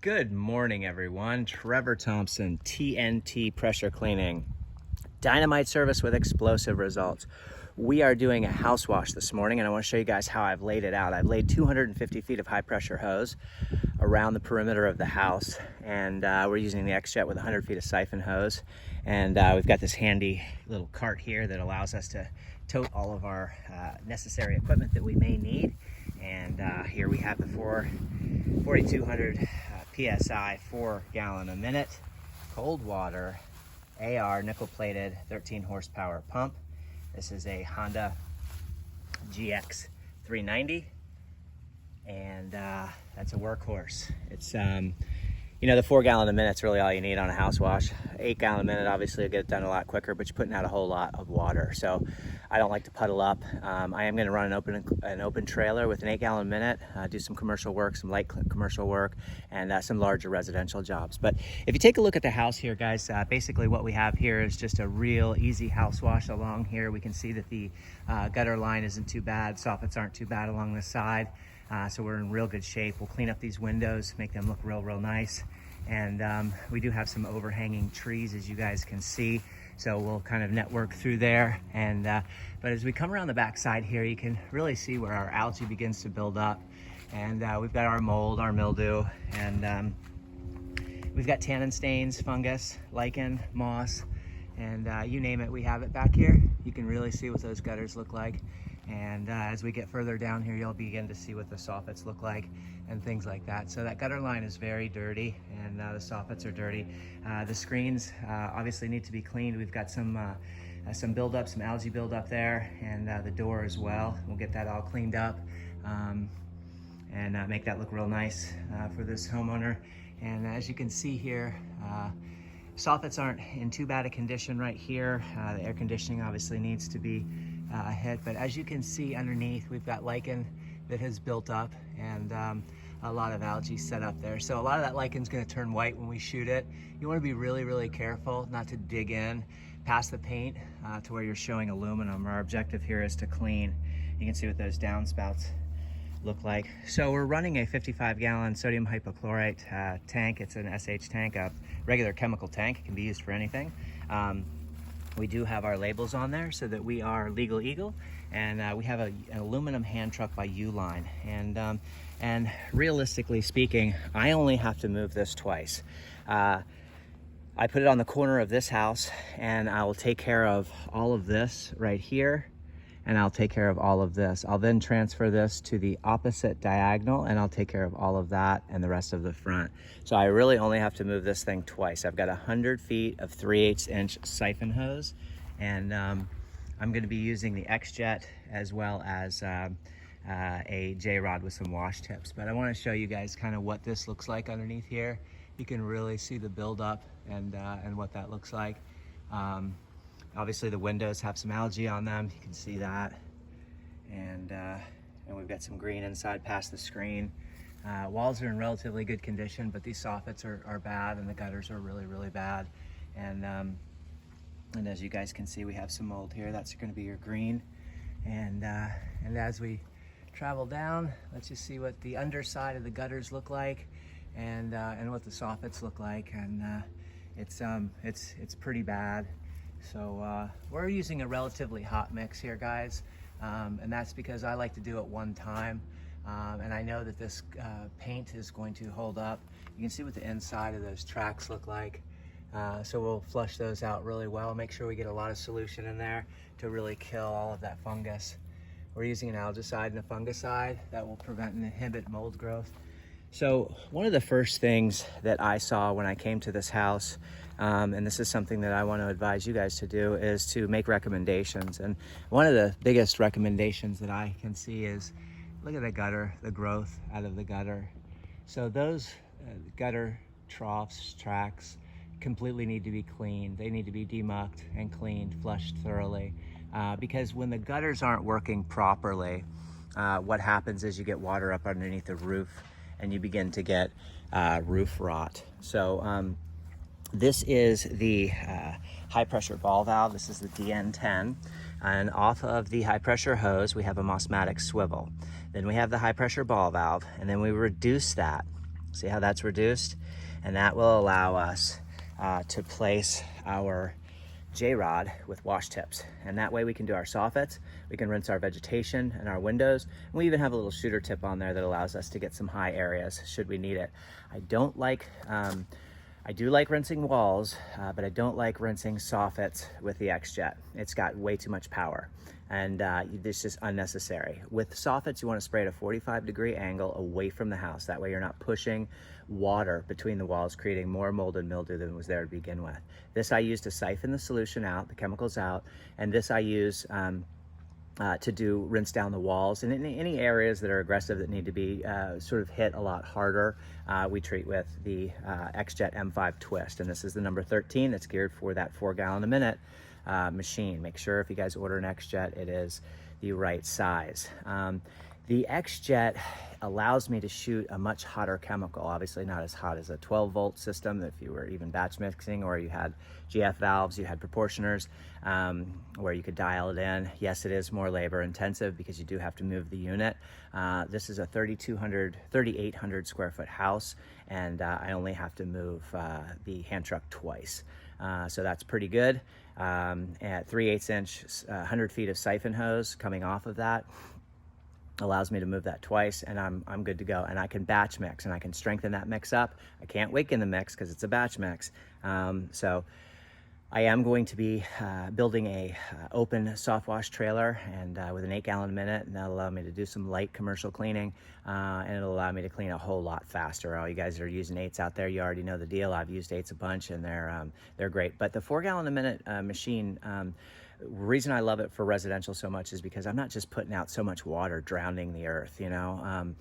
Good morning, everyone. Trevor Thompson, TNT Pressure Cleaning. Dynamite service with explosive results. We are doing a house wash this morning, and I want to show you guys how I've laid it out. I've laid 250 feet of high pressure hose around the perimeter of the house, and we're using the X-Jet with 100 feet of siphon hose. And we've got this handy little cart here that allows us to tote all of our necessary equipment that we may need. And here we have the 4,200 PSI 4 gallon a minute cold water AR nickel plated 13 horsepower pump. This is a Honda GX 390, and that's a workhorse. It's the 4 gallon a minute's really all you need on a house wash. 8 gallon a minute obviously will get it done a lot quicker, but you're putting out a whole lot of water. So I don't like to puddle up. I am going to run an open trailer with an 8 gallon a minute, do some commercial work, some light commercial work, and some larger residential jobs. But if you take a look at the house here, guys, basically what we have here is just a real easy house wash along here. We can see that the gutter line isn't too bad. Soffits aren't too bad along the side. So we're in real good shape. We'll clean up these windows, make them look real nice. And we do have some overhanging trees, as you guys can see. So we'll kind of network through there. And but as we come around the back side here, you can really see where our algae begins to build up. And we've got our mold, our mildew, and we've got tannin stains, fungus, lichen, moss, and you name it, we have it back here. You can really see what those gutters look like. And as we get further down here, you'll begin to see what the soffits look like and things like that. So that gutter line is very dirty, and the soffits are dirty. The screens obviously need to be cleaned. We've got some buildup, some algae buildup there, and the door as well. We'll get that all cleaned up and make that look real nice for this homeowner. And as you can see here, soffits aren't in too bad a condition right here. The air conditioning obviously needs to be hit, but as you can see underneath, we've got lichen that has built up, and a lot of algae set up there. So a lot of that lichen's going to turn white when we shoot it. You want to be really careful not to dig in past the paint to where you're showing aluminum. Our objective here is to clean. You can see what those downspouts look like. So we're running a 55 gallon sodium hypochlorite tank. It's an SH tank, a regular chemical tank. It can be used for anything. We do have our labels on there so that we are Legal Eagle, and we have an aluminum hand truck by Uline. And realistically speaking, I only have to move this twice. I put it on the corner of this house, and I will take care of all of this right here, and I'll take care of all of this. I'll then transfer this to the opposite diagonal, and I'll take care of all of that and the rest of the front. So I really only have to move this thing twice. I've got 100 feet of 3/8 inch siphon hose, and I'm going to be using the X-Jet as well as a J-Rod with some wash tips. But I want to show you guys kind of what this looks like underneath here. You can really see the buildup and what that looks like. Obviously the windows have some algae on them, you can see that, and we've got some green inside past the screen. Walls are in relatively good condition, but these soffits are bad, and the gutters are really bad. And as you guys can see, we have some mold here. That's going to be your green. And as we travel down, let's just see what the underside of the gutters look like, and what the soffits look like. And it's pretty bad. So we're using a relatively hot mix here, guys, and that's because I like to do it one time, and I know that this paint is going to hold up. You can see what the inside of those tracks look like. So we'll flush those out really well, make sure we get a lot of solution in there to really kill all of that fungus. We're using an algicide and a fungicide that will prevent and inhibit mold growth. So one of the first things that I saw when I came to this house, and this is something that I want to advise you guys to do, is to make recommendations. And one of the biggest recommendations that I can see is, look at the gutter, the growth out of the gutter. So those gutter troughs, tracks, completely need to be cleaned. They need to be demucked and cleaned, flushed thoroughly. Because when the gutters aren't working properly, what happens is you get water up underneath the roof, and you begin to get roof rot. So this is the high pressure ball valve. This is the DN10. And off of the high pressure hose, we have a Mossmatic swivel. Then we have the high pressure ball valve, and then we reduce that See how that's reduced? And that will allow us to place our J-rod with wash tips. And that way we can do our soffits, we can rinse our vegetation and our windows, and we even have a little shooter tip on there that allows us to get some high areas should we need it. I do like rinsing walls, but I don't like rinsing soffits with the X-Jet. It's got way too much power, and it's just unnecessary. With soffits, you want to spray at a 45-degree angle away from the house. That way you're not pushing water between the walls, creating more mold and mildew than was there to begin with. This I use to siphon the solution out, the chemicals out, and this I use to do rinse down the walls. And in any areas that are aggressive that need to be sort of hit a lot harder, we treat with the X-Jet M5 Twist. And this is the number 13 that's geared for that 4 gallon a minute machine. Make sure if you guys order an X-Jet, it is the right size. The X-Jet allows me to shoot a much hotter chemical, obviously not as hot as a 12-volt system if you were even batch mixing, or you had GF valves, you had proportioners, where you could dial it in. Yes, it is more labor intensive because you do have to move the unit. This is a 3,800 square foot house, and I only have to move the hand truck twice. So that's pretty good. At 3/8 inch, 100 feet of siphon hose coming off of that allows me to move that twice, and I'm good to go. And I can batch mix, and I can strengthen that mix up. I can't weaken the mix because it's a batch mix. So I am going to be building a open soft wash trailer, and with an 8 gallon a minute, and that'll allow me to do some light commercial cleaning, and it'll allow me to clean a whole lot faster. All you guys that are using 8s out there, you already know the deal. I've used 8s a bunch, and they're great. But the 4 gallon a minute machine, reason I love it for residential so much is because I'm not just putting out so much water drowning the earth, you know.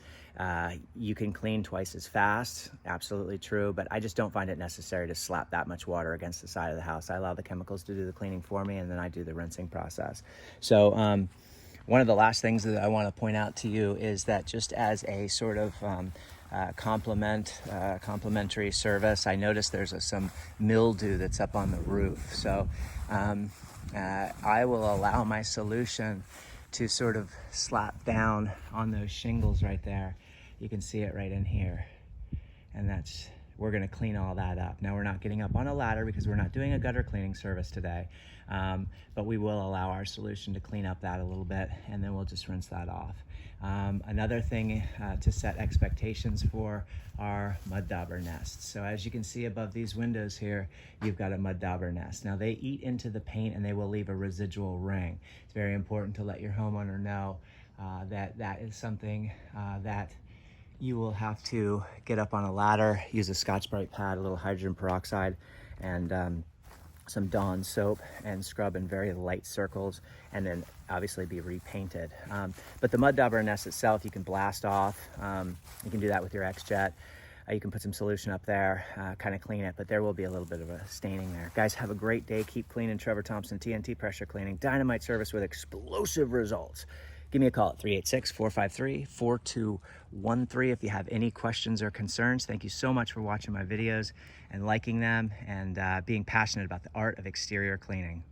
You can clean twice as fast, absolutely true, but I just don't find it necessary to slap that much water against the side of the house. I allow the chemicals to do the cleaning for me, and then I do the rinsing process. So one of the last things that I want to point out to you is that just as a sort of complimentary service, I noticed there's some mildew that's up on the roof. So I will allow my solution to sort of slap down on those shingles right there. You can see it right in here. And we're gonna clean all that up. Now we're not getting up on a ladder because we're not doing a gutter cleaning service today, but we will allow our solution to clean up that a little bit, and then we'll just rinse that off. Another thing to set expectations for are mud dauber nests. So as you can see above these windows here, you've got a mud dauber nest. Now they eat into the paint and they will leave a residual ring. It's very important to let your homeowner know that is something that you will have to get up on a ladder, use a Scotch-Brite pad, a little hydrogen peroxide, and some Dawn soap, and scrub in very light circles, and then obviously be repainted. But the mud dauber nest itself, you can blast off. You can do that with your X-Jet. You can put some solution up there, kind of clean it, but there will be a little bit of a staining there. Guys, have a great day. Keep cleaning. Trevor Thompson, TNT Pressure Cleaning, dynamite service with explosive results. Give me a call at 386-453-4213 if you have any questions or concerns. Thank you so much for watching my videos and liking them, and being passionate about the art of exterior cleaning.